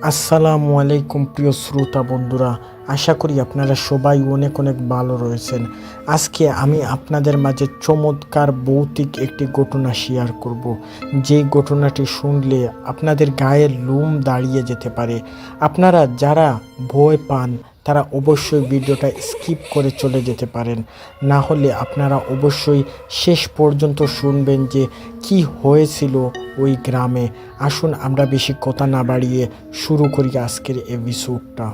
আসসালামু আলাইকুম প্রিয় শ্রোতা বন্ধুরা, আশা করি আপনারা সবাই অনেক অনেক ভালো রয়েছেন। আজকে আমি আপনাদের মাঝে চমৎকার ভৌতিক একটি ঘটনা শেয়ার করব, যেই ঘটনাটি শুনলে আপনাদের গায়ের লোম দাঁড়িয়ে যেতে পারে। আপনারা যারা ভয় পান তারা অবশ্যই ভিডিওটা স্কিপ করে চলে যেতে পারেন, না হলে আপনারা অবশ্যই শেষ পর্যন্ত শুনবেন যে কি হয়েছিল ওই গ্রামে। আসুন আমরা বেশি কথা না বাড়িয়ে শুরু করি আজকের এপিসোডটা।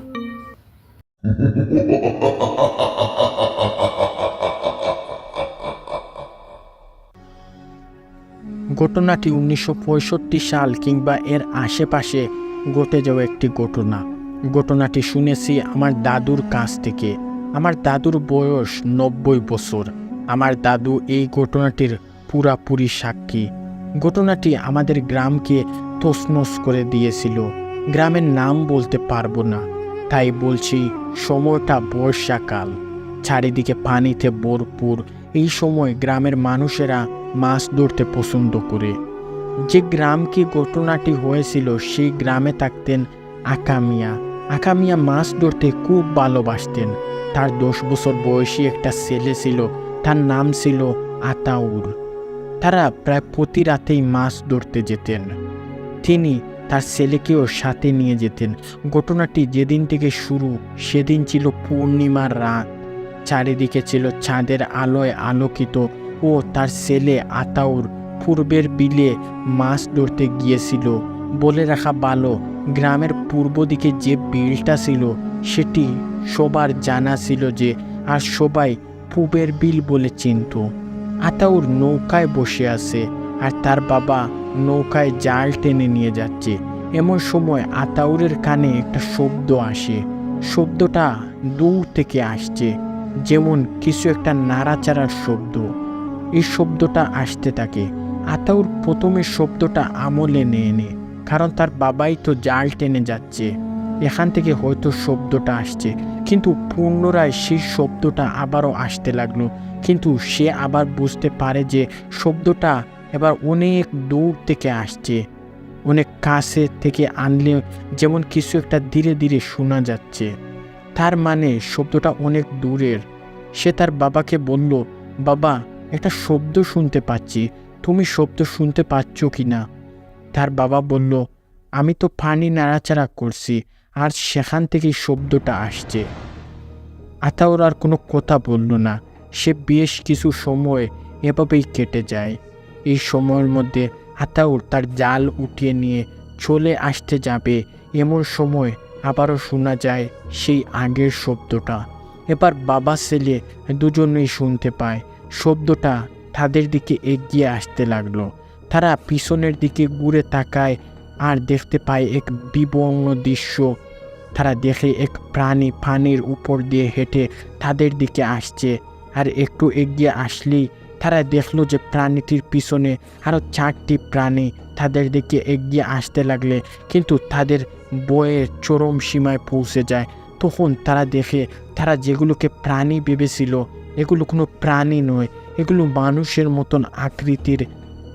ঘটনাটি 1965 সাল কিংবা এর আশেপাশে ঘটে যাওয়া একটি ঘটনাটি শুনেছি আমার দাদুর কাছ থেকে। আমার দাদুর বয়স 90 বছর। আমার দাদু এই ঘটনাটির পুরাপুরি সাক্ষী। ঘটনাটি আমাদের গ্রামকে তছনছ করে দিয়েছিল। গ্রামের নাম বলতে পারবো না, তাই বলছি সময়টা বর্ষাকাল, চারিদিকে পানিতে ভরপুর। এই সময় গ্রামের মানুষেরা মাছ ধরতে পছন্দ করে। যে গ্রামকে ঘটনাটি হয়েছিল সেই গ্রামে থাকতেন আকা মিয়া মাছ ধরতে খুব ভালোবাসতেন। তার 10 বছর বয়সী একটা ছেলে ছিল, তার নাম ছিল আতাউর। তারা প্রায় প্রতি রাতেই মাছ ধরতে যেতেন। তিনি তার ছেলেকেও সাথে নিয়ে যেতেন। ঘটনাটি যেদিন থেকে শুরু সেদিন ছিল পূর্ণিমার রাত। চারিদিকে ছিল চাঁদের আলোয় আলোকিত ও তার ছেলে আতাউর পূর্বের বিলে মাছ ধরতে গিয়েছিল। বলে রাখা ভালো, গ্রামের পূর্ব দিকে যে বিলটা ছিল সেটি সবার জানা ছিল যে, আর সবাই পূবের বিল বলে চিনত। আতাউর নৌকায় বসে আছে আর তার বাবা নৌকায় জাল টেনে নিয়ে যাচ্ছে। এমন সময় আতাউরের কানে একটা শব্দ আসে। শব্দটা দূর থেকে আসছে, যেমন কিছু একটা নাড়াচাড়ার শব্দ। এই শব্দটা আসতে থাকে। আতাউর প্রথমে শব্দটা আমলে নেয়, কারণ তার বাবাই তো জাল টেনে যাচ্ছে, এখান থেকে হয়তো শব্দটা আসছে। কিন্তু পুনরায় সেই শব্দটা আবারও আসতে লাগলো। কিন্তু সে আবার বুঝতে পারে যে শব্দটা এবার অনেক দূর থেকে আসছে, অনেক কাছে থেকে আনলে যেমন কিছু একটা ধীরে ধীরে শোনা যাচ্ছে। তার মানে শব্দটা অনেক দূরের। সে তার বাবাকে বলল, বাবা, একটা শব্দ শুনতে পাচ্ছি, তুমি শব্দ শুনতে পাচ্ছ কি না? তার বাবা বলল, আমি তো পানি নাড়াচাড়া করছি আর সেখান থেকেই শব্দটা আসছে। আতাউর আর কোনো কথা বলল না। সে বেশ কিছু সময় এভাবেই কেটে যায়। এই সময়ের মধ্যে আতাউর তার জাল উঠিয়ে নিয়ে চলে আসতে যাবে, এমন সময় আবারও শোনা যায় সেই আগের শব্দটা। এবার বাবা ছেলে দুজনেই শুনতে পায়। শব্দটা তাদের দিকে এগিয়ে আসতে লাগলো। তারা পিছনের দিকে ঘুরে তাকায় আর দেখতে পায় এক বিবর্ণ দৃশ্য। তারা দেখে এক প্রাণী পানির উপর দিয়ে হেঁটে তাদের দিকে আসছে। আর একটু এগিয়ে আসলেই তারা দেখলো যে প্রাণীটির পিছনে আরও 4টি প্রাণী তাদের দিকে এগিয়ে আসতে লাগলে কিন্তু তাদের বয়ের চরম সীমায় পৌঁছে যায়। তখন তারা দেখে তারা যেগুলোকে প্রাণী ভেবেছিল এগুলো কোনো প্রাণী নয়, এগুলো মানুষের মতন আকৃতির।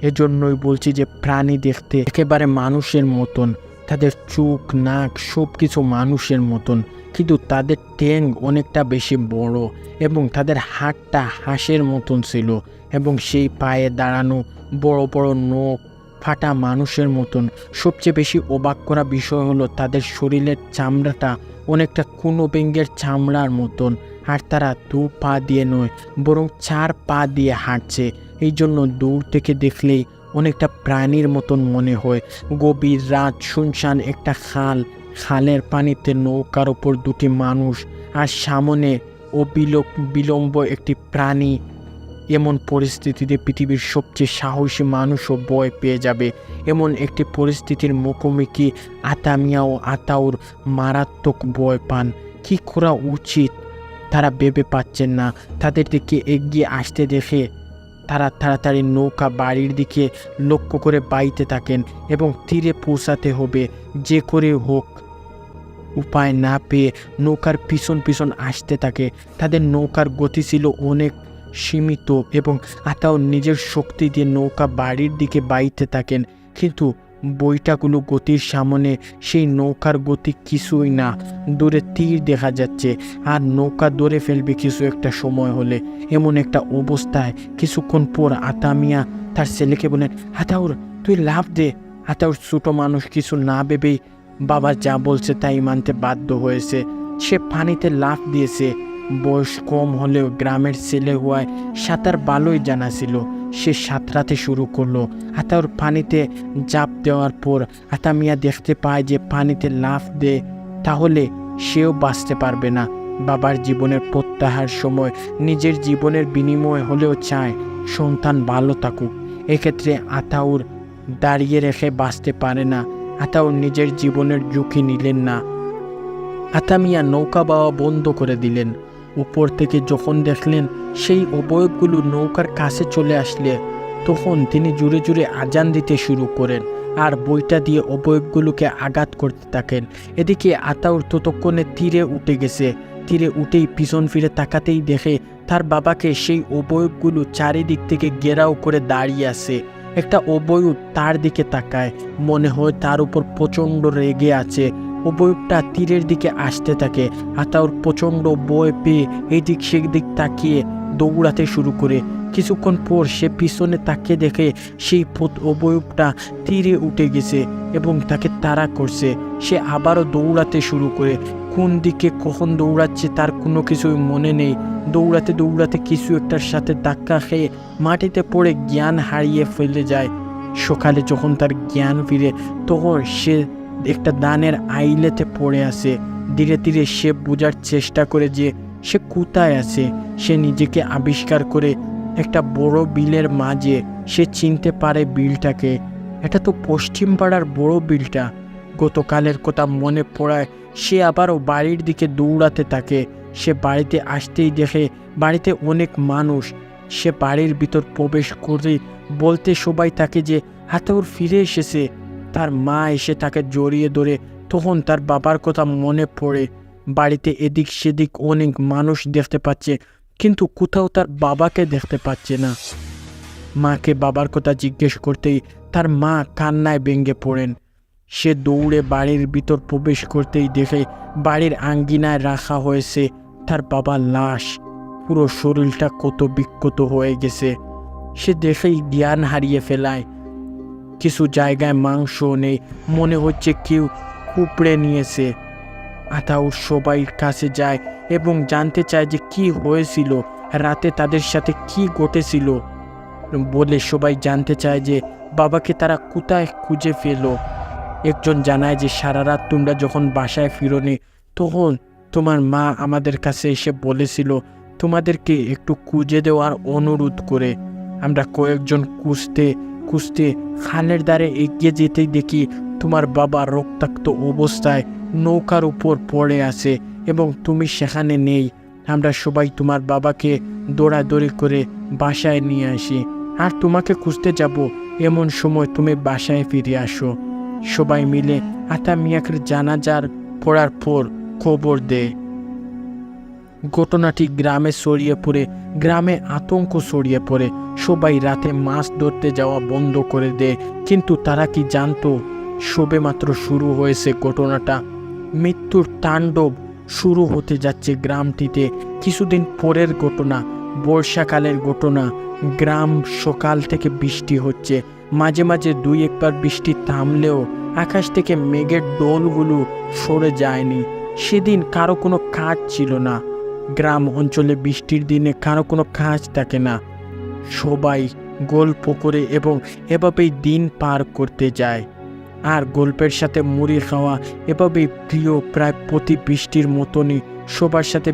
এজন্যই বলছি যে প্রাণী দেখতে একেবারে মানুষের মতন, তাদের চোখ নাক সব কিছু মানুষের মতন, কিন্তু তাদের ঠ্যাং অনেকটা বেশি বড় এবং তাদের হাতটা হাঁসের মতন ছিল এবং সেই পায়ে দাঁড়ানো বড় বড় নখ ফাটা মানুষের মতন। সবচেয়ে বেশি অবাক করা বিষয় হলো তাদের শরীরের চামড়াটা অনেকটা কোনো ব্যাঙের চামড়ার মতন। আর তারা 2 পা দিয়ে নয় বরং 4 পা দিয়ে হাঁটছে। এই জন্য দূর থেকে দেখলেই অনেকটা প্রাণীর মতন মনে হয়। গভীর রাত, শুনশান একটা খালের পানিতে নৌকার ওপর 2টি মানুষ আর সামনে বিলম্ব একটি প্রাণী। এমন পরিস্থিতিতে পৃথিবীর সবচেয়ে সাহসী মানুষও ভয় পেয়ে যাবে। এমন একটি পরিস্থিতির মুখোমুখি আতামিয়া ও আতাউর মারাত্মক ভয় পান। কি করা উচিত তারা ভেবে পাচ্ছেন না। তাদের দিকে এগিয়ে আসতে দেখে তারা তাড়াতাড়ি নৌকা বাড়ির দিকে লক্ষ্য করে বাইতে থাকেন এবং তীরে পৌঁছাতে হবে যে করে হোক। উপায় না পেয়ে নৌকার পিছন পিছন আসতে থাকে। তাদের নৌকার গতি ছিল অনেক সীমিত এবং আতাউর নিজের শক্তি দিয়ে নৌকা বাড়ির দিকে বাইতে থাকেন, কিন্তু বইটাগুলো গতির সামনে সেই নৌকার গতি কিছুই না। দূরে তীর দেখা যাচ্ছে, আর নৌকা ধরে ফেলবে কিছু একটা সময় হলে। এমন একটা অবস্থায় কিছুক্ষণ পর আতামিয়া তার ছেলেকে বলেন, আতাউর তুই লাফ দে। আতাউর ছোট মানুষ, কিছু না ভেবেই বাবা যা বলছে তাই মানতে বাধ্য হয়েছে। সে পানিতে লাফ দিয়েছে। বয়স কম হলেও গ্রামের ছেলে হওয়ায় সাঁতার ভালোই জানা ছিল। সে সাঁতরাতে শুরু করলো। আতাউর পানিতে ঝাঁপ দেওয়ার পর আতামিয়া দেখতে পায় যে পানিতে লাফ দে তাহলে সেও বাঁচতে পারবে না। বাবার জীবনের প্রত্যাহার সময় নিজের জীবনের বিনিময় হলেও চায় সন্তান ভালো থাকুক। এক্ষেত্রে আতাউর দাঁড়িয়ে রেখে বাঁচতে পারে না। আতাউর নিজের জীবনের ঝুঁকি নিলেন না। আতামিয়া নৌকা বাওয়া বন্ধ করে দিলেন। উপর থেকে যখন দেখলেন সেই অবয়বগুলো নৌকার কাছে চলে আসলে তখন তিনি জুড়ে জুড়ে আজান দিতে শুরু করেন আর বইটা দিয়ে অবয়বগুলোকে আঘাত করতে থাকেন। এদিকে আতাউর ততক্ষণে তীরে উঠে গেছে। তীরে উঠেই পিছন ফিরে তাকাতেই দেখে তার বাবাকে সেই অবয়বগুলো চারিদিক থেকে ঘেরাও করে দাঁড়িয়ে আছে। একটা অবয়ব তার দিকে তাকায়, মনে হয় তার উপর প্রচণ্ড রেগে আছে। অবয়বটা তীরের দিকে আসতে থাকে। আতাউর প্রচণ্ড ভয় পেয়ে এদিক সেদিক তাকিয়ে দৌড়াতে শুরু করে। কিছুক্ষণ পর সে পিছনে তাকিয়ে দেখে সেই অবয়বটা তীরে উঠে গেছে এবং তাকে তাড়া করছে। সে আবারও দৌড়াতে শুরু করে। কোন দিকে কখন দৌড়াচ্ছে তার কোনো কিছুই মনে নেই। দৌড়াতে দৌড়াতে কিছু একটার সাথে ধাক্কা খেয়ে মাটিতে পড়ে জ্ঞান হারিয়ে ফেলে যায়। সকালে যখন তার জ্ঞান ফিরে তখন সে একটা ধানের আইলেতে পড়ে আছে। ধীরে ধীরে সে বোঝার চেষ্টা করে যে সে কোথায় আছে। সে নিজেকে আবিষ্কার করে একটা বড় বিলের মাঝে। সে চিনতে পারে বিলটাকে। এটা তো পশ্চিম পাড়ার বড় বিলটা। গতকালের কথা মনে পড়ায় সে আবারও বাড়ির দিকে দৌড়াতে থাকে। সে বাড়িতে আসতেই দেখে বাড়িতে অনেক মানুষ। সে বাড়ির ভিতর প্রবেশ করে বলতে সবাই তাকে যে আতাউর ফিরে এসেছে। তার মা এসে তাকে জড়িয়ে ধরে। তখন তার বাবার কথা মনে পড়ে। বাড়িতে এদিক সেদিক অনেক মানুষ দেখতে পাচ্ছে, কিন্তু কোথাও তার বাবাকে দেখতে পাচ্ছে না। মাকে বাবার কথা জিজ্ঞেস করতেই তার মা কান্নায় ভেঙে পড়েন। সে দৌড়ে বাড়ির ভিতর প্রবেশ করতেই দেখে বাড়ির আঙ্গিনায় রাখা হয়েছে তার বাবার লাশ। পুরো শরীরটা কত বিক্ষত হয়ে গেছে। সে দেখেই জ্ঞান হারিয়ে ফেলায়। কিছু জায়গায় মাংস নেই, মনে হচ্ছে কেউ কুপড়ে নিয়েছে। আতাউর সবাই কাছে যায় এবং জানতে চায় যে কি হয়েছিল, রাতে তাদের সাথে কি ঘটেছিল। বলে সবাই জানতে চায় যে বাবাকে তারা কোথায় খুঁজে পেল। একজন জানায় যে সারা রাত তোমরা যখন বাসায় ফিরোনি তখন তোমার মা আমাদের কাছে এসে বলেছিল তোমাদেরকে একটু খুঁজে দেওয়ার অনুরোধ করে। আমরা কয়েকজন খুঁজতে খুঁজতে খালের ধারে এগিয়ে যেতেই দেখি তোমার বাবা রক্তাক্ত অবস্থায় নৌকার উপর পড়ে আছে এবং তুমি সেখানে নেই। আমরা সবাই তোমার বাবাকে দৌড়াদৌড়ি করে বাসায় নিয়ে আসি, আর তোমাকে খুঁজতে যাব। এমন সময় তুমি বাসায় ফিরে আসো। সবাই মিলে আতামিয়াকে জানাজার পড়ার পর খবর দেয়। ঘটনাটি গ্রামে ছড়িয়ে পড়ে, গ্রামে আতঙ্ক ছড়িয়ে পড়ে। সবাই রাতে মাছ ধরতে যাওয়া বন্ধ করে দেয়। কিন্তু তারা কি জানতো সবেমাত্র শুরু হয়েছে ঘটনাটা। মৃত্যুর তাণ্ডব শুরু হতে যাচ্ছে গ্রামটিতে। কিছুদিন পরের ঘটনা, বর্ষাকালের ঘটনা। গ্রাম সকাল থেকে বৃষ্টি হচ্ছে। মাঝে মাঝে দুই একবার বৃষ্টি থামলেও আকাশ থেকে মেঘের দোলগুলো সরে যায়নি। সেদিন কারো কোনো কাজ ছিল না। গ্রাম অঞ্চলে বৃষ্টির দিনে কারো কোনো কাজ থাকে না। সবাই গল্প করে এবং এভাবেই দিন পার করতে যায়। আর গল্পের সাথে মুড়ি খাওয়া এভাবেই প্রিয়, প্রায় প্রতি বৃষ্টির মতনই সবার সাথে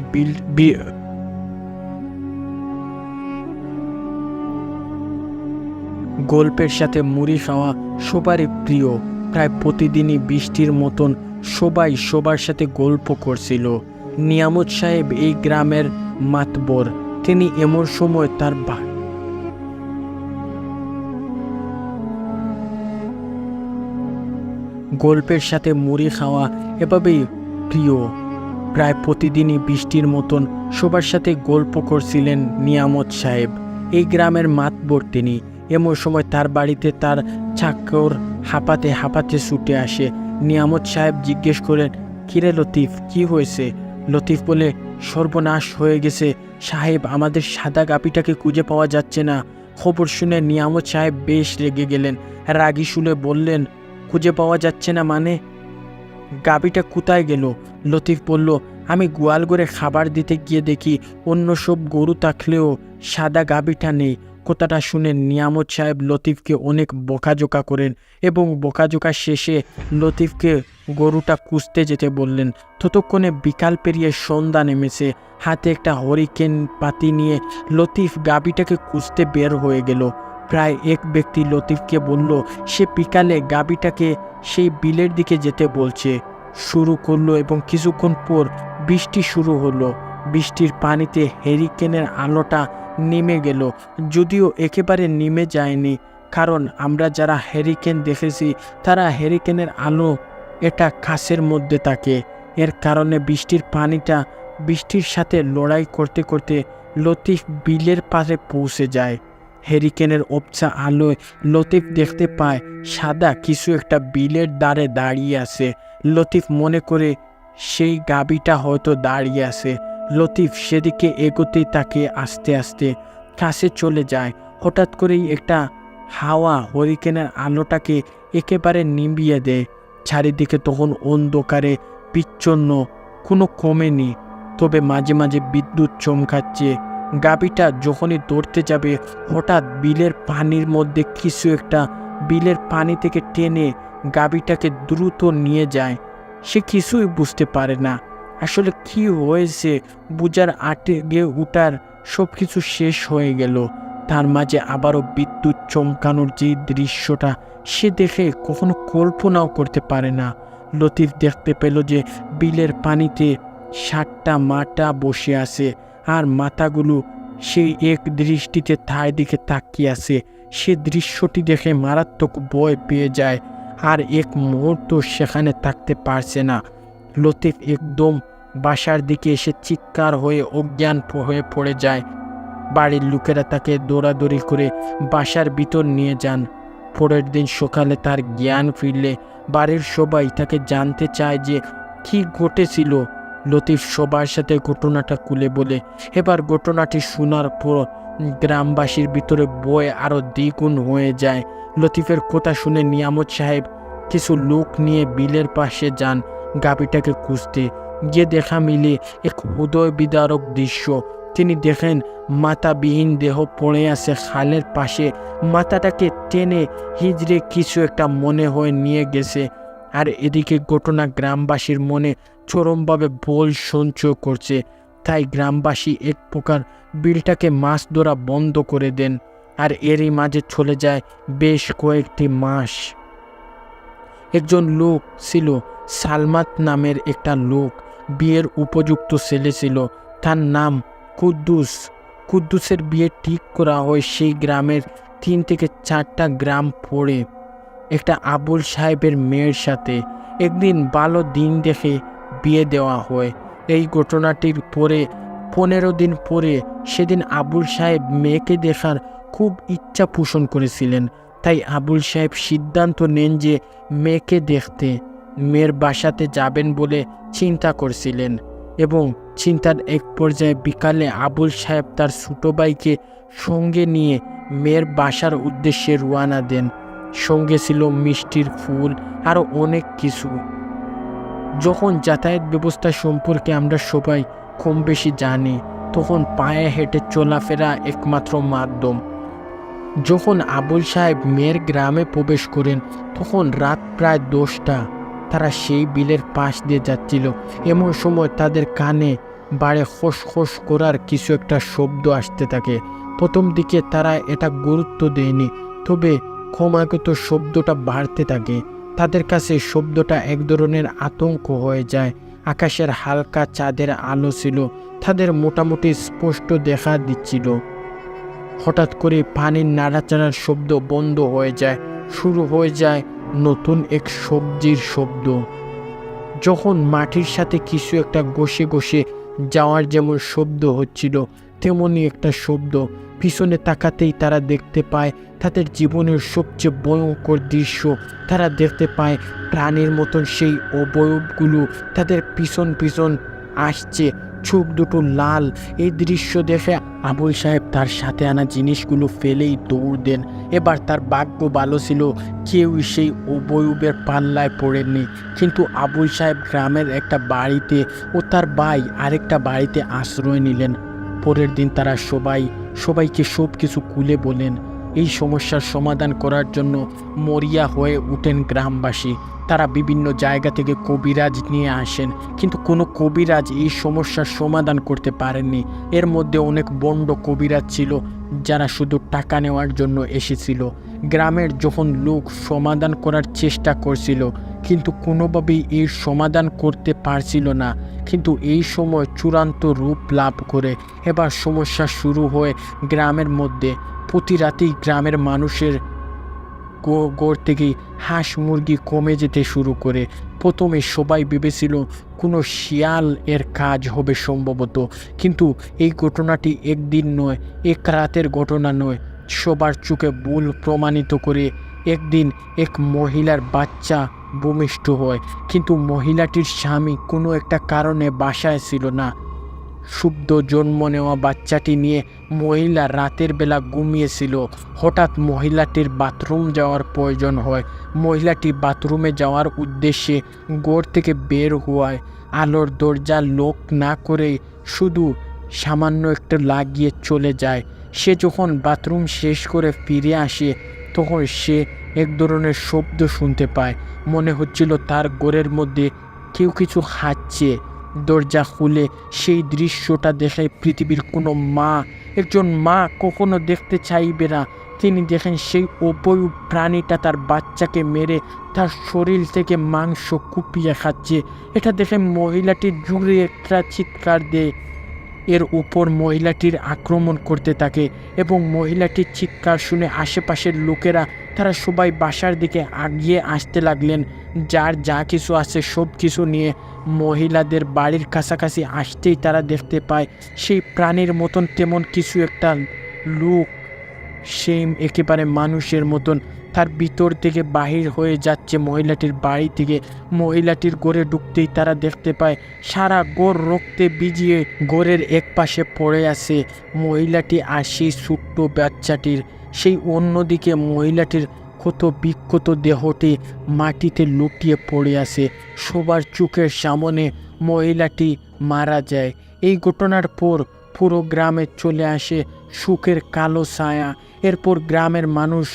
গল্পের সাথে মুড়ি খাওয়া সবারই প্রিয়। প্রায় প্রতিদিনই বৃষ্টির মতন সবাই সবার সাথে গল্প করছিল। নিয়ামত সাহেব এই গ্রামের মাতবর। তিনি এমন সময় তার গল্পের সাথে মুড়ি খাওয়া এভাবেই প্রিয়। প্রায় প্রতিদিনই বৃষ্টির মতন সবার সাথে গল্প করছিলেন নিয়ামত সাহেব। এই গ্রামের মাতবর তিনি। এমন সময় তার বাড়িতে তার চাকর হাঁপাতে হাঁপাতে ছুটে আসে। নিয়ামত সাহেব জিজ্ঞেস করেন, কিরে লতিফ, কি হয়েছে? লতিফ বলে, সর্বনাশ হয়ে গেছে সাহেব, আমাদের সাদা গাভীটাকে খুঁজে পাওয়া যাচ্ছে না। খবর শুনে নিয়ামত সাহেব বেশ রেগে গেলেন। রাগী শুনে বললেন, খুঁজে পাওয়া যাচ্ছে না মানে? গাভীটা কোথায় গেল? লতিফ বলল, আমি গোয়াল ঘরে খাবার দিতে গিয়ে দেখি অন্য সব গরু থাকলেও সাদা গাভীটা নেই। কথাটা শুনে নিয়ামত সাহেব লতিফকে অনেক বকাঝোকা করেন এবং বকাঝোকা শেষে লতিফকে গরুটা খুঁজতে যেতে বললেন। ততক্ষণে বিকাল পেরিয়ে সন্ধ্যা নেমেছে। হাতে একটা হরিকেন পাতি নিয়ে লতিফ গাভীটাকে খুঁজতে বের হয়ে গেল। প্রায় এক ব্যক্তি লতিফকে বলল সে বিকালে গাভীটাকে সেই বিলের দিকে যেতে বলছে। শুরু করলো এবং কিছুক্ষণ পর বৃষ্টি শুরু হলো। বৃষ্টির পানিতে হ্যারিকেনের আলোটা নেমে গেল, যদিও একেবারে নেমে যায়নি, কারণ আমরা যারা হ্যারিকেন দেখেছি তারা হ্যারিকেনের আলো এটা কাছের মধ্যে থাকে। এর কারণে বৃষ্টির সাথে লড়াই করতে করতে লতিফ বিলের পাশে পৌঁছে যায়। হ্যারিকেনের অবচা আলোয় লতিফ দেখতে পায় সাদা কিছু একটা বিলের দ্বারে দাঁড়িয়ে আছে। লতিফ মনে করে সেই গাভীটা হয়তো দাঁড়িয়ে আছে। লতিফ সেদিকে এগোতেই তাকে আস্তে আস্তে কাছে চলে যায়। হঠাৎ করেই একটা হাওয়া হরিকেনের আলোটাকে একেবারে নিভিয়ে দেয়। চারিদিকে তখন অন্ধকারে বিচ্ছন্ন, কোনো কমেনি, তবে মাঝে মাঝে বিদ্যুৎ চমকাচ্ছে। গাভীটা যখনই দৌড়তে যাবে হঠাৎ বিলের পানির মধ্যে কিছু একটা বিলের পানি থেকে টেনে গাভীটাকে দ্রুত নিয়ে যায়। সে কিছুই বুঝতে পারে না আসলে কি হয়েছে। বুঝার আগে উঠার সব কিছু শেষ হয়ে গেল। তার মাঝে আবারও বিদ্যুৎ চমকানোর যে দৃশ্যটা সে দেখে কখনো কল্পনাও করতে পারে না। লতিফ দেখতে পেল যে বিলের পানিতে 7টা মাথা বসে আছে, আর মাথাগুলো সেই এক দৃষ্টিতে তার দিকে তাকিয়ে আছে। সে দৃশ্যটি দেখে মারাত্মক ভয় পেয়ে যায়, আর এক মুহূর্ত সেখানে থাকতে পারছে না। লতিফ একদম বাসার দিকে এসে চিৎকার হয়ে অজ্ঞান হয়ে পড়ে যায়। বাড়ির লোকেরা তাকে দৌড়াদৌড়ি করে বাসার ভিতর নিয়ে যান। পরের দিন সকালে তার জ্ঞান ফিরলে বাড়ির সবাই তাকে জানতে চায় যে কি ঘটেছিল। লতিফ সবার সাথে ঘটনাটা খুলে বলে। এবার ঘটনাটি শোনার পর গ্রামবাসীর ভিতরে ভয় আরও দ্বিগুণ হয়ে যায়। লতিফের কথা শুনে নিয়ামত সাহেব কিছু লোক নিয়ে বিলের পাশে যান গাভীটাকে খুঁজতে। গিয়ে দেখা মিলে এক হৃদয় বিদারক দৃশ্য। তিনি দেখেন মাথাবিহীন দেহ পড়ে আছে খালের পাশে। মাথাটাকে টেনে হিজড়ে কিছু একটা মনে হয়ে নিয়ে গেছে। আর এদিকে ঘটনা গ্রামবাসীর মনে চরমভাবে বল সঞ্চয় করছে। তাই গ্রামবাসী এক প্রকার বিলটাকে মাছ ধরা বন্ধ করে দেন। আর এরই মাঝে চলে যায় বেশ কয়েকটি মাস। একজন লোক ছিল, সালমাত নামের একটা লোক, বিয়ের উপযুক্ত ছেলে ছিল। তার নাম কুদ্দুস। কুদ্দুসের বিয়ে ঠিক করা হয় সেই গ্রামের 3 থেকে 4টা গ্রাম পড়ে একটা আবুল সাহেবের মেয়ের সাথে। একদিন ভালো দিন দেখে বিয়ে দেওয়া হয়। এই ঘটনাটির পরে 15 দিন পরে সেদিন আবুল সাহেব মেয়েকে দেখার খুব ইচ্ছা পোষণ করেছিলেন। তাই আবুল সাহেব সিদ্ধান্ত নেন যে মেয়েকে দেখতে মেয়ের বাসাতে যাবেন বলে চিন্তা করছিলেন। এবং চিন্তার এক পর্যায়ে বিকালে আবুল সাহেব তার ছোট ভাইকে সঙ্গে নিয়ে মেয়ের বাসার উদ্দেশ্যে রওনা দেন। সঙ্গে ছিল মিষ্টির ফুল, আরও অনেক কিছু। যখন যাতায়াত ব্যবস্থা সম্পর্কে আমরা সবাই কম বেশি জানি, তখন পায়ে হেঁটে চলাফেরা একমাত্র মাধ্যম। যখন আবুল সাহেব মেয়ের গ্রামে প্রবেশ করেন তখন রাত প্রায় 10টা। তারা সেই বিলের পাশ দিয়ে যাচ্ছিল। এমন সময় তাদের কানে বাড়ে খসখস করার কিছু একটা শব্দ আসতে থাকে। প্রথম দিকে তারা এটা গুরুত্ব দেয়নি, তবে ক্রমাগত শব্দটা বাড়তে থাকে। তাদের কাছে শব্দটা এক ধরনের আতঙ্ক হয়ে যায়। আকাশের হালকা চাঁদের আলো ছিল, তাদের মোটামুটি স্পষ্ট দেখা দিচ্ছিল। হঠাৎ করে পানির নাড়াচাড়ার শব্দ বন্ধ হয়ে যায়। শুরু হয়ে যায় নতুন এক সবজির শব্দ। যখন মাটির সাথে কিছু একটা ঘষে ঘষে যাওয়ার যেমন শব্দ হচ্ছিল তেমনই একটা শব্দ। পিছনে তাকাতেই তারা দেখতে পায় তাদের জীবনের সবচেয়ে ভয়ঙ্কর দৃশ্য। তারা দেখতে পায় প্রাণীর মতন সেই অবয়বগুলো তাদের পিছন পিছন আসছে, চোখ দুটো লাল। এই দৃশ্য দেখে আবুল সাহেব তার সাথে আনা জিনিসগুলো ফেলেই দৌড় দেন। এবার তার ভাগ্য ভালো ছিল, কেউই সেই অবয়বের পাল্লায় পড়েননি। কিন্তু আবুল সাহেব গ্রামের একটা বাড়িতে ও তার ভাই আরেকটা বাড়িতে আশ্রয় নিলেন। পরের দিন তারা সবাইকে সব কিছু খুলে বলেন। এই সমস্যার সমাধান করার জন্য মরিয়া হয়ে উঠেন গ্রামবাসী। তারা বিভিন্ন জায়গা থেকে কবিরাজ নিয়ে আসেন, কিন্তু কোনো কবিরাজ এই সমস্যার সমাধান করতে পারেননি। এর মধ্যে অনেক বন্ড কবিরাজ ছিল যারা শুধু টাকা নেওয়ার জন্য এসেছিল। গ্রামের যখন লোক সমাধান করার চেষ্টা করছিল, কিন্তু কোনোভাবেই এর সমাধান করতে পারছিল না। কিন্তু এই সময় চূড়ান্ত রূপ লাভ করে এবার সমস্যা শুরু হয় গ্রামের মধ্যে। প্রতি রাতেই গ্রামের মানুষের গড় থেকেই হাঁস মুরগি কমে যেতে শুরু করে। প্রথমে সবাই ভেবেছিল কোনো শিয়াল এর কাজ হবে সম্ভবত, কিন্তু এই ঘটনাটি একদিন নয়, এক রাতের ঘটনা নয়, সবার চোখে ভুল প্রমাণিত করে। একদিন এক মহিলার বাচ্চা ভূমিষ্ঠ হয়, কিন্তু মহিলাটির স্বামী কোনো একটা কারণে বাসায় ছিল না। শুদ্ধ জন্ম নেওয়া বাচ্চাটি নিয়ে মহিলা রাতের বেলা ঘুমিয়েছিল। হঠাৎ মহিলাটির বাথরুম যাওয়ার প্রয়োজন হয়। মহিলাটি বাথরুমে যাওয়ার উদ্দেশ্যে ঘর থেকে বের হওয়ায় আলোর দরজা লক না করে শুধু সামান্য একটু লাগিয়ে চলে যায়। সে যখন বাথরুম শেষ করে ফিরে আসে তখন সে এক ধরনের শব্দ শুনতে পায়। মনে হচ্ছিল তার ঘরের মধ্যে কেউ কিছু হাঁটছে। দরজা খুলে সেই দৃশ্যটা দেখে পৃথিবীর কোনো একজন মা কখনো দেখতে চাইবে না। তিনি দেখেন সেই অবয়ব প্রাণীটা তার বাচ্চাকে মেরে তার শরীর থেকে মাংস কুপিয়ে খাচ্ছে। এটা দেখে মহিলাটি জোরে একটা চিৎকার দেয়। এর উপর মহিলাটির আক্রমণ করতে থাকে এবং মহিলাটির চিৎকার শুনে আশেপাশের লোকেরা তারা সবাই বাসার দিকে আগিয়ে আসতে লাগলেন। যার যা কিছু আছে সব কিছু নিয়ে মহিলাদের বাড়ির কাছাকাছি আসতেই তারা দেখতে পায় সেই প্রাণীর মতন তেমন কিছু একটা লোক, সেই একেবারে মানুষের মতন তার ভিতর থেকে বাহির হয়ে যাচ্ছে মহিলাটির বাড়ি থেকে। মহিলাটির ঘরে ঢুকতেই তারা দেখতে পায় সারা ঘর রক্তে ভিজিয়ে ঘরের এক পাশে পড়ে আছে মহিলাটি আর সেই ছোট্ট বাচ্চাটির। সেই অন্যদিকে মহিলাটির ক্ষত বিক্ষত দেহটি মাটিতে লুটিয়ে পড়ে আছে। সবার চোখের সামনে মহিলাটি মারা যায়। এই ঘটনার পর পুরো গ্রামে চলে আসে সুখের কালো ছায়া। এরপর গ্রামের মানুষ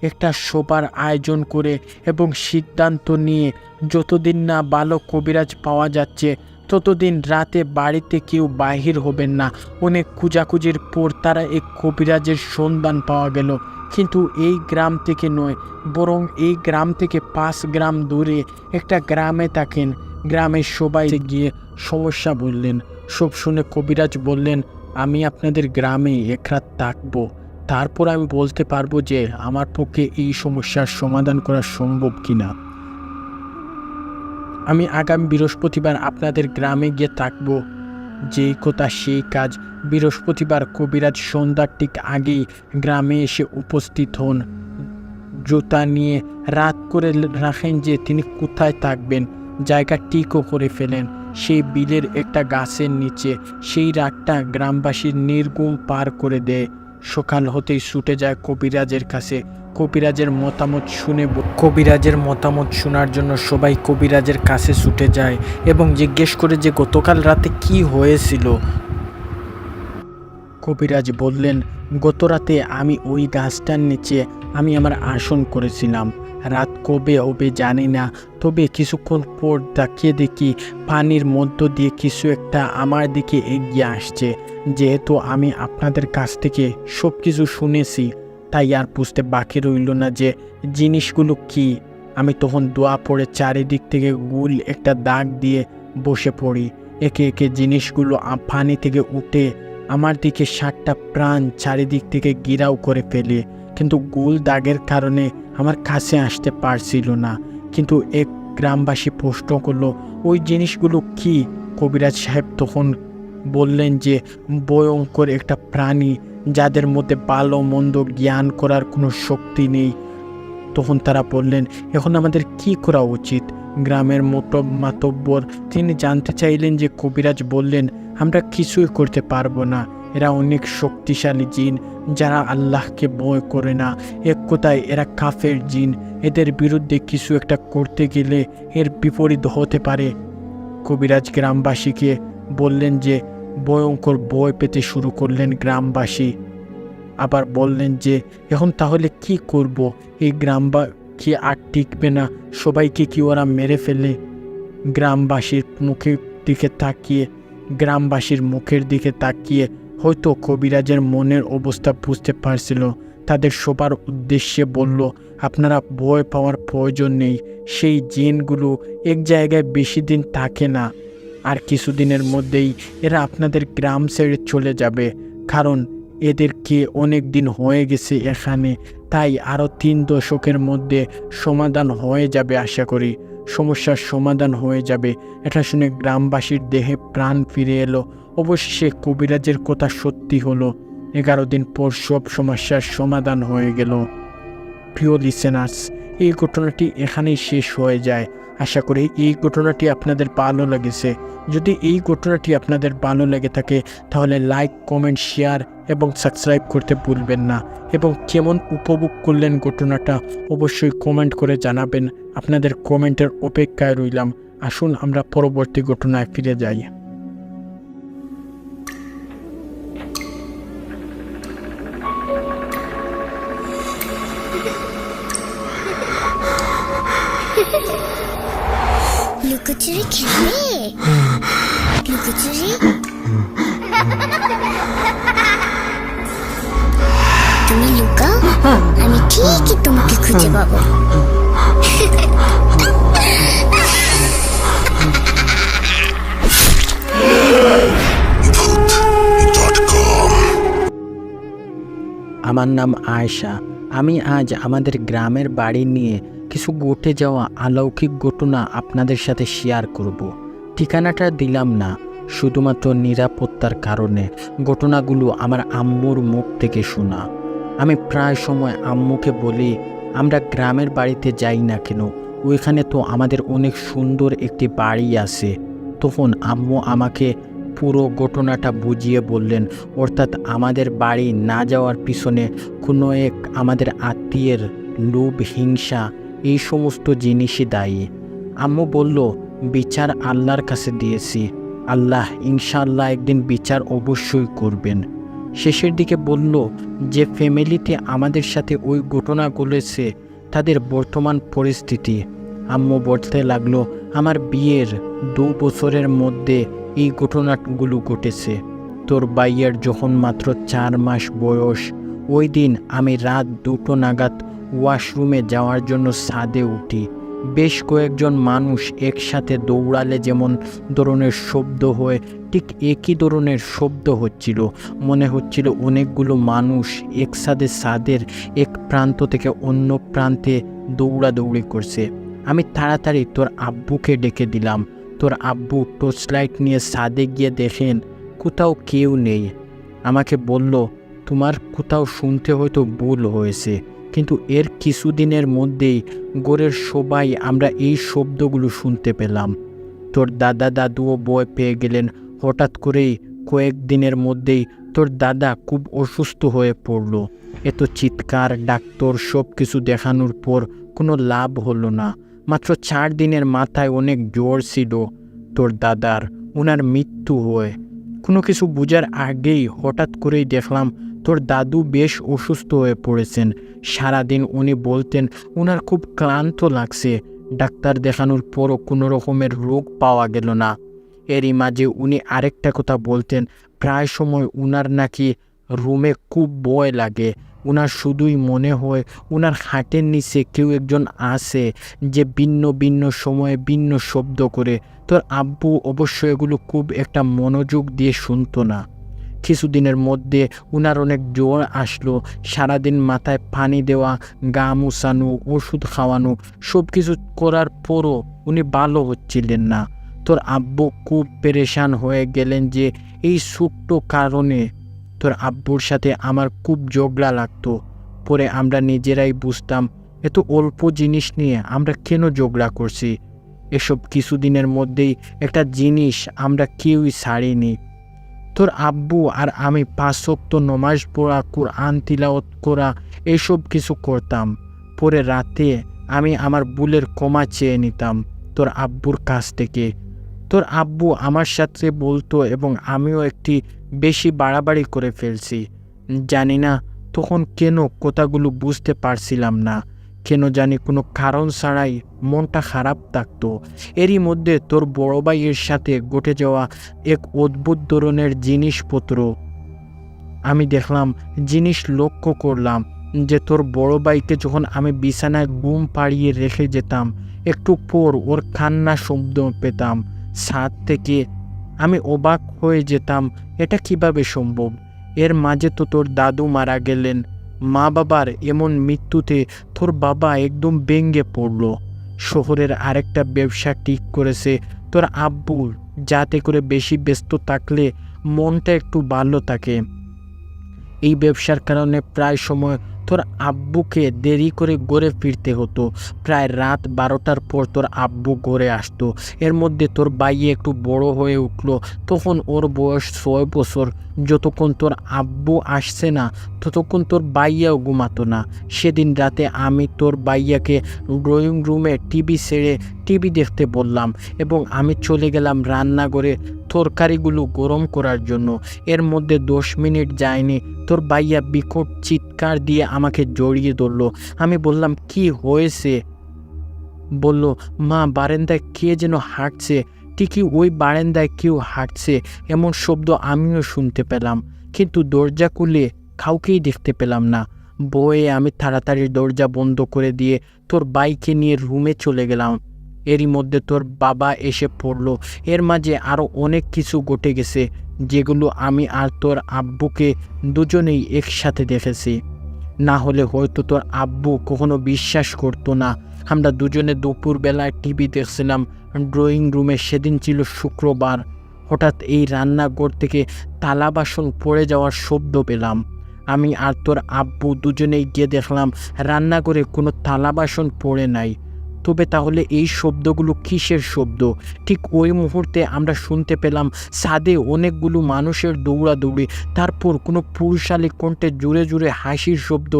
একটা সভার আয়োজন করে এবং সিদ্ধান্ত নিয়ে যতদিন না ভালো কবিরাজ পাওয়া যাচ্ছে ততদিন রাতে বাড়িতে কেউ বাহির হবেন না। অনেক খোঁজাখুঁজির পর তারা এক কবিরাজের সন্ধান পাওয়া গেল, কিন্তু এই গ্রাম থেকে নয়, বরং এই গ্রাম থেকে 5 গ্রাম দূরে একটা গ্রামে থাকেন। গ্রামের সবাই গিয়ে সমস্যা বললেন। সব শুনে কবিরাজ বললেন, আমি আপনাদের গ্রামে এক রাত থাকবো, তারপর আমি বলতে পারবো যে আমার পক্ষে এই সমস্যার সমাধান করা সম্ভব কিনা। আমি আগামী বৃহস্পতিবার আপনাদের গ্রামে গিয়ে থাকবো। যেই কথা সেই কাজ। বৃহস্পতিবার কবিরাজ সন্ধ্যার ঠিক আগেই গ্রামে এসে উপস্থিত হন। জুতা নিয়ে রাত করে রাখেন যে তিনি কোথায় থাকবেন। জায়গা ঠিকও করে ফেলেন সেই বিলের একটা গাছের নিচে। সেই রাতটা গ্রামবাসীর নির্ঘুম পার করে দেয়। সকাল হতেই ছুটে যায় কবিরাজের কাছে। কবিরাজের মতামত শোনার জন্য সবাই কবিরাজের কাছে ছুটে যায় এবং জিজ্ঞেস করে যে গতকাল রাতে কি হয়েছিল। কবিরাজ বললেন, গত রাতে আমি ওই গাছটার নিচে আমি আমার আসন করেছিলাম। রাত কবে হবে জানি না, তবে কিছুক্ষণ পর তাকিয়ে দেখি পানির মধ্য দিয়ে কিছু একটা আমার দিকে এগিয়ে আসছে। যেহেতু আমি আপনাদের কাছ থেকে সব কিছু শুনেছি, তাই আর বুঝতে বাকি রইল না যে জিনিসগুলো কি। আমি তখন দোয়া পড়ে চারিদিক থেকে গোল একটা দাগ দিয়ে বসে পড়ি। একে একে জিনিসগুলো পানি থেকে উঠে আমার দিকে 7টা প্রাণ চারিদিক থেকে ঘিরাও করে ফেলে, কিন্তু গোল দাগের কারণে আমার কাছে আসতে পারছিল না। কিন্তু এক গ্রামবাসী প্রশ্ন করলো, ওই জিনিসগুলো কি? কবিরাজ সাহেব তখন বললেন যে ভয়ঙ্কর একটা প্রাণী যাদের মধ্যে ভালো মন্দ জ্ঞান করার কোনো শক্তি নেই। তখন তারা বললেন, এখন আমাদের কি করা উচিত? গ্রামের মাতব্বর তিনি জানতে চাইলেন যে কবিরাজ বললেন, আমরা কিছুই করতে পারবো না, এরা অনেক শক্তিশালী জিন যারা আল্লাহকে ভয় করে না। এক কথায় এরা কাফের জিন, এদের বিরুদ্ধে কিছু একটা করতে গেলে এর বিপরীত হতে পারে। কবিরাজ গ্রামবাসীকে বললেন যে ভয়ঙ্কর ভয় পেতে শুরু করলেন গ্রামবাসী। আবার বললেন যে এখন তাহলে কি করব? এই কি আর টিকবে না? সবাইকে কি ওরা মেরে ফেলে? গ্রামবাসীর মুখের দিকে তাকিয়ে হয়তো কবিরাজের মনের অবস্থা বুঝতে পারছিল। তাদের সবার উদ্দেশ্যে বলল, আপনারা ভয় পাওয়ার প্রয়োজন নেই। সেই জিনগুলো এক জায়গায় বেশি দিন থাকে না, আর কিছুদিনের মধ্যেই এরা আপনাদের গ্রাম ছেড়ে চলে যাবে, কারণ এদেরকে অনেক দিন হয়ে গেছে এখানে। তাই আরও 3 দশকের মধ্যে সমাধান হয়ে যাবে, আশা করি সমস্যার সমাধান হয়ে যাবে। এটা শুনে গ্রামবাসীর দেহে প্রাণ ফিরে এলো। অবশেষে কবিরাজের কথা সত্যি হলো। 11 দিন পর সব সমস্যার সমাধান হয়ে গেল। প্রিয় লিসেনার্স, এই ঘটনাটি এখানেই শেষ হয়ে যায়। আশা করি এই ঘটনাটি আপনাদের ভালো লেগেছে। যদি এই ঘটনাটি আপনাদের ভালো লেগে থাকে তাহলে লাইক, কমেন্ট, শেয়ার এবং সাবস্ক্রাইব করতে ভুলবেন না। এবং কেমন উপভোগ করলেন ঘটনাটা অবশ্যই কমেন্ট করে জানাবেন। আপনাদের কমেন্টের অপেক্ষায় রইলাম। আসুন আমরা পরবর্তী ঘটনায় ফিরে যাই। লুকোচুরি খেলবে? লুকোচুরি তুমি লুকাও, আমি ঠিকই তোমাকে খুঁজে পাবো। আমার নাম আয়েশা। আমি আজ আমাদের গ্রামের বাড়ি নিয়ে কিছু ঘটে যাওয়া অলৌকিক ঘটনা আপনাদের সাথে শেয়ার করব। ঠিকানাটা দিলাম না শুধুমাত্র নিরাপত্তার কারণে। ঘটনাগুলো আমার আম্মুর মুখ থেকে শোনা। আমি প্রায় সময় আম্মুকে বলি, আমরা গ্রামের বাড়িতে যাই না কেন, ওইখানে তো আমাদের অনেক সুন্দর একটি বাড়ি আছে। তখন আম্মু আমাকে পুরো ঘটনাটা বুঝিয়ে বললেন, অর্থাৎ আমাদের বাড়ি না যাওয়ার পিছনে কোনো এক আমাদের আত্মীয়ের লোভ, হিংসা, এই সমস্ত জিনিসই দায়ী। আম্মু বলল, বিচার আল্লাহর কাছে দিয়েছি, আল্লাহ ইনশাআল্লাহ একদিন বিচার অবশ্যই করবেন। শেষের দিকে বলল, যে ফ্যামিলিতে আমাদের সাথে ওই ঘটনা ঘটেছে তাদের বর্তমান পরিস্থিতি। আম্মু বলতে লাগলো, আমার বিয়ের 2 বছরের মধ্যে এই ঘটনাগুলো ঘটেছে। তোর ভাইয়ের যখন মাত্র 4 মাস বয়স, ওই দিন আমি রাত 2টো নাগাদ ওয়াশরুমে যাওয়ার জন্য ছাদে উঠি। বেশ কয়েকজন মানুষ একসাথে দৌড়ালে যেমন ধরনের শব্দ হয়, ঠিক একই ধরনের শব্দ হচ্ছিল। মনে হচ্ছিল অনেকগুলো মানুষ একসাথে ছাদের এক প্রান্ত থেকে অন্য প্রান্তে দৌড়াদৌড়ি করছে। আমি তাড়াতাড়ি তোর আব্বুকে ডেকে দিলাম। তোর আব্বু টর্চ লাইট নিয়ে ছাদে গিয়ে দেখেন কোথাও কেউ নেই। আমাকে বলল, তোমার কোথাও শুনতে হয়তো ভুল হয়েছে, কিন্তু এর কিছুদিনের মধ্যেই গোরের সবাই আমরা এই শব্দগুলো শুনতে পেলাম। তোর দাদা দাদুও ভয় পেয়ে গেলেন। হঠাৎ করেই কয়েকদিনের মধ্যেই তোর দাদা খুব অসুস্থ হয়ে পড়ল। এত চিৎকার, ডাক্তার, সব কিছু দেখানোর পর কোনো লাভ হলো না। মাত্র 4 দিনের মাথায় অনেক জ্বর ছিল তোর দাদার, ওনার মৃত্যু হয়। কোনো কিছু বোঝার আগেই হঠাৎ করেই দেখলাম তোর দাদু বেশ অসুস্থ হয়ে পড়েছেন। সারাদিন উনি বলতেন ওনার খুব ক্লান্ত লাগছে। ডাক্তার দেখানোর পরও কোনো রকমের রোগ পাওয়া গেল না। এরই মাঝে উনি আরেকটা কথা বলতেন, প্রায় সময় উনার নাকি রুমে খুব ভয় লাগে। উনার শুধুই মনে হয় উনার হাটের নিচে কেউ একজন আছে যে ভিন্ন ভিন্ন সময়ে ভিন্ন শব্দ করে। তোর আব্বু অবশ্য এগুলো খুব একটা মনোযোগ দিয়ে শুনতো না। কিছুদিনের মধ্যে উনার অনেক জ্বর আসলো। সারাদিন মাথায় পানি দেওয়া, গা মুছানো, ওষুধ খাওয়ানো, সব কিছু করার পরও উনি ভালো হচ্ছিলেন না। তোর আব্বু খুব পেরেশান হয়ে গেলেন যে এই ছোট্ট কারণে তোর আব্বুর সাথে আমার খুব ঝগড়া লাগতো। পরে আমরা নিজেরাই বুঝতাম এত অল্প জিনিস নিয়ে আমরা কেন ঝগড়া করছি। এসব কিছুদিনের মধ্যেই একটা জিনিস আমরা কেউই ছাড়িনি। তোর আব্বু আর আমি 5 ওয়াক্ত নামাজ পড়া, কুরআন তিলাওয়াত করা এসব কিছু করতাম। পরে রাতে আমি আমার ভুলের ক্ষমা চেয়ে নিতাম তোর আব্বুর কাছ থেকে। তোর আব্বু আমার সাথে বলতো এবং আমিও একটি বেশি বাড়াবাড়ি করে ফেলছি। জানি না তখন কেন কথাগুলো বুঝতে পারছিলাম না, কেন জানি কোনো কারণ ছাড়াই মনটা খারাপ থাকতো। এরই মধ্যে তোর বড় ভাইয়ের সাথে ঘটে যাওয়া এক অদ্ভুত ধরনের জিনিসপত্র আমি দেখলাম, জিনিস লক্ষ্য করলাম যে তোর বড় ভাইকে যখন আমি বিছানায় ঘুম পাড়িয়ে রেখে যেতাম, একটু পর ওর কান্না শব্দ পেতাম ছাদ থেকে। আমি অবাক হয়ে যেতাম, এটা কিভাবে সম্ভব? এর মাঝে তো তোর দাদু মারা গেলেন। মা বাবার এমন মৃত্যুতে তোর বাবা একদম ভেঙে পড়ল। শহরের আরেকটা ব্যবসা ঠিক করেছে তোর আব্বু, যাতে করে বেশি ব্যস্ত থাকলে মনটা একটু ভালো থাকে। এই ব্যবসার কারণে প্রায় সময় তোর আব্বুকে দেরি করে ঘরে ফিরতে হতো। প্রায় রাত 12টার পর তোর আব্বু ঘরে আসতো। এর মধ্যে তোর ভাই একটু বড় হয়ে উঠলো, তখন ওর বয়স 6 বছর। যতক্ষণ তোর আব্বু আসছে না ততক্ষণ তোর ভাইয়াও ঘুমাতো না। সেদিন রাতে আমি তোর ভাইয়াকে ড্রয়িং রুমে টিভি ছেড়ে টিভি দেখতে বললাম এবং আমি চলে গেলাম রান্নাঘরে তরকারিগুলো গরম করার জন্য। এর মধ্যে 10 মিনিট যায়নি তোর ভাইয়া বিকট চিৎকার দিয়ে আমাকে জড়িয়ে ধরলো। আমি বললাম, কি হয়েছে? বলল, মা, বারান্দায় কে যেন হাঁটছে। ঠিকই ওই বারান্দায় কেউ হাঁটছে এমন শব্দ আমিও শুনতে পেলাম, কিন্তু দরজা খুলে কাউকেই দেখতে পেলাম না। বয়ে আমি তাড়াতাড়ি দরজা বন্ধ করে দিয়ে তোর বাইকে নিয়ে রুমে চলে গেলাম। এরই মধ্যে তোর বাবা এসে পড়লো। এর মাঝে আরও অনেক কিছু ঘটে গেছে যেগুলো আমি আর তোর আব্বুকে দুজনেই একসাথে দেখেছি। না হলে হয়তো তোর আব্বু কখনো বিশ্বাস করতো না। আমরা দুজনে দুপুরবেলায় টিভি দেখছিলাম ড্রয়িং রুমে। সেদিন ছিল শুক্রবার। হঠাৎ এই রান্নাঘর থেকে থালা বাসন পড়ে যাওয়ার শব্দ পেলাম। আমি আর তোর আব্বু দুজনেই গিয়ে দেখলাম রান্নাঘরে কোনো থালা বাসন পড়ে নাই। তবে তাহলে এই শব্দগুলো কিসের শব্দ? ঠিক ওই মুহূর্তে আমরা শুনতে পেলাম ছাদে অনেকগুলো মানুষের দৌড়াদৌড়ি, তারপর কোনো পুরুষালী কণ্ঠে জুড়ে জুড়ে হাসির শব্দ।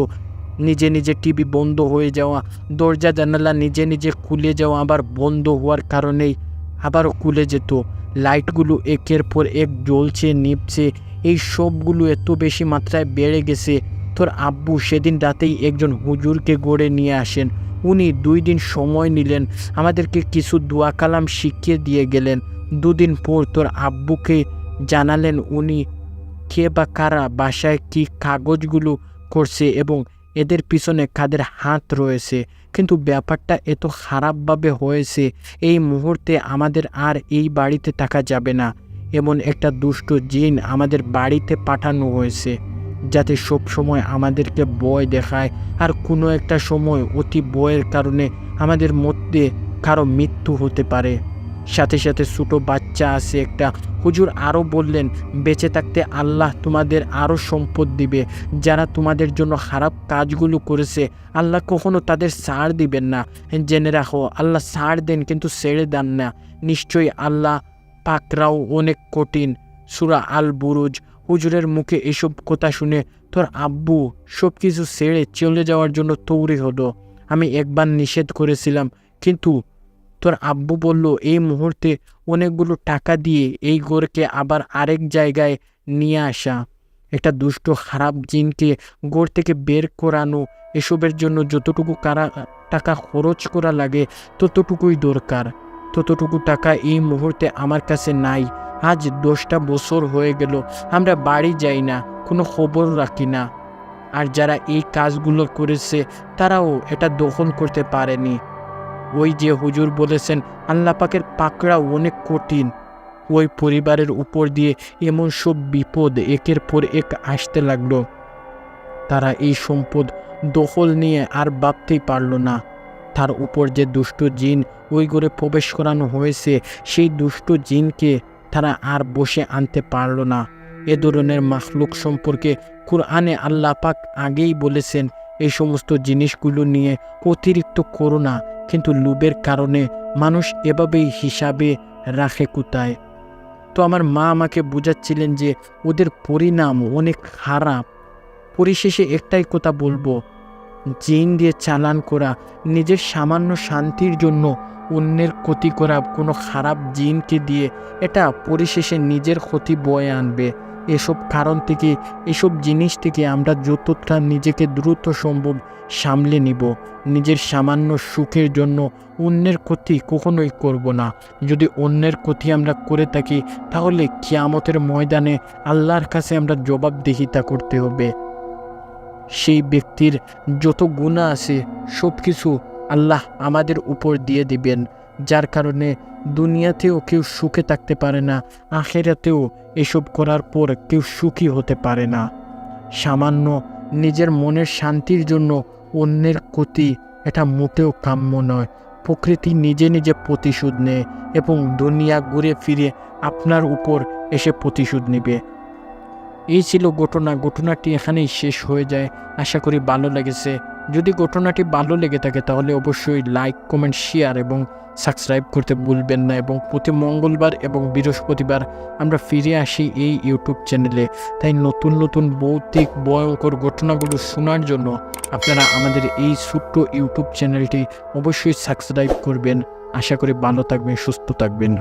নিজে নিজে টিভি বন্ধ হয়ে যাওয়া, দরজা জানালা নিজে নিজে খুলে যাওয়া, আবার বন্ধ হওয়ার কারণেই আবারও খুলে যেত। লাইটগুলো একের পর এক জ্বলছে নিভছে। এই সবগুলো এত বেশি মাত্রায় বেড়ে গেছে। তোর আব্বু সেদিন রাতেই একজন হুজুরকে গড়ে নিয়ে আসেন। উনি 2 দিন সময় নিলেন, আমাদেরকে কিছু দোয়া কালাম শিখিয়ে দিয়ে গেলেন। 2 দিন পর তোর আব্বুকে জানালেন উনি কে বা কারা বাসায় কি কাগজগুলো করছে এবং এদের পিছনে কাদের হাত রয়েছে। কিন্তু ব্যাপারটা এত খারাপভাবে হয়েছে, এই মুহূর্তে আমাদের আর এই বাড়িতে থাকা যাবে না। এমন একটা দুষ্ট জিন আমাদের বাড়িতে পাঠানো হয়েছে যাতে সব সময় আমাদেরকে ভয় দেখায়, আর কোনো একটা সময় অতি ভয়ের কারণে আমাদের মধ্যে কারো মৃত্যু হতে পারে। সাথে সাথে ছোটো বাচ্চা আছে একটা। হুজুর আরও বললেন, বেঁচে থাকতে আল্লাহ তোমাদের আরও সম্পদ দিবে। যারা তোমাদের জন্য খারাপ কাজগুলো করেছে আল্লাহ কখনো তাদের ছাড় দিবেন না। জেনে রাখো, আল্লাহ ছাড় দেন কিন্তু ছেড়ে দেন না। নিশ্চয়ই আল্লাহ পাকরাও অনেক কঠিন। সূরা আল বুরুজ। হুজুরের মুখে এসব কথা শুনে তোর আব্বু সব কিছু ছেড়ে চলে যাওয়ার জন্য তৈরি হলো। আমি একবার নিষেধ করেছিলাম, কিন্তু তোর আব্বু বলল এই মুহূর্তে অনেকগুলো টাকা দিয়ে এই ঘরকে আবার আরেক জায়গায় নিয়ে আসা, একটা দুষ্ট খারাপ জিনকে ঘর থেকে বের করানো, এসবের জন্য যতটুকু টাকা খরচ করা লাগে ততটুকুই দরকার। ততটুকু টাকা এই মুহূর্তে আমার কাছে নাই। আজ 10টা বছর হয়ে গেল আমরা বাড়ি যাই না, কোনো খবর রাখি না। আর যারা এই কাজগুলো করেছে তারাও এটা দখল করতে পারেনি। ওই যে হুজুর বলেছেন আল্লাহ পাকের পাকড়াও অনেক কঠিন, ওই পরিবারের উপর দিয়ে এমন সব বিপদ একের পর এক আসতে লাগলো। তারা এই সম্পদ দখল নিয়ে আর ভাবতেই পারল না। তার উপর যে দুষ্ট জিন ওই ঘরে প্রবেশ করানো হয়েছে, সেই দুষ্ট জিনকে তারা আর বসে আনতে পারল না। এ ধরনের মাখলুক সম্পর্কে কুরআনে আল্লাহ পাক আগেই বলেছেন, এই সমস্ত জিনিসগুলো নিয়ে অতিরিক্ত করো না, কিন্তু লোভের কারণে মানুষ এভাবেই হিসাবে রাখে কোথায়। তো আমার মা আমাকে বোঝাচ্ছিলেন যে ওদের পরিণাম অনেক খারাপ। পরিশেষে একটাই কথা বলবো, জিন দিয়ে চালান করা, নিজের সামান্য শান্তির জন্য অন্যের ক্ষতি করা কোনো খারাপ জিনকে দিয়ে, এটা পরিশেষে নিজের ক্ষতি বয়ে আনবে। এসব কারণ থেকে, এসব জিনিস থেকে আমরা যতটা নিজেকে দ্রুত সম্ভব সামলে নিব। নিজের সামান্য সুখের জন্য অন্যের ক্ষতি কখনোই করব না। যদি অন্যের ক্ষতি আমরা করে থাকি, তাহলে কিয়ামতের ময়দানে আল্লাহর কাছে আমরা জবাবদিহিতা করতে হবে। সেই ব্যক্তির যত গুনাহ আছে সব কিছু আল্লাহ আমাদের উপর দিয়ে দিবেন, যার কারণে দুনিয়াতেও কেউ সুখে থাকতে পারে না, আখিরাতেও এসব করার পর কেউ সুখী হতে পারে না। সামান্য নিজের মনের শান্তির জন্য অন্যের ক্ষতি, এটা মোটেও কাম্য নয়। প্রকৃতি নিজে নিজে প্রতিশোধ নেয় এবং দুনিয়া ঘুরে ফিরে আপনার উপর এসে প্রতিশোধ নেবে। এই ছিল ঘটনাটি এখানেই শেষ হয়ে যায়। আশা করি ভালো লেগেছে। যদি ঘটনাটি ভালো লেগে থাকে তাহলে অবশ্যই লাইক, কমেন্ট, শেয়ার এবং সাবস্ক্রাইব করতে ভুলবেন না। এবং প্রতি মঙ্গলবার এবং বৃহস্পতিবার আমরা ফিরে আসি এই ইউটিউব চ্যানেলে। তাই নতুন নতুন ভৌতিক ভয়ঙ্কর ঘটনাগুলো শোনার জন্য আপনারা আমাদের এই ছোট্ট ইউটিউব চ্যানেলটি অবশ্যই সাবস্ক্রাইব করবেন। আশা করি ভালো থাকবেন, সুস্থ থাকবেন।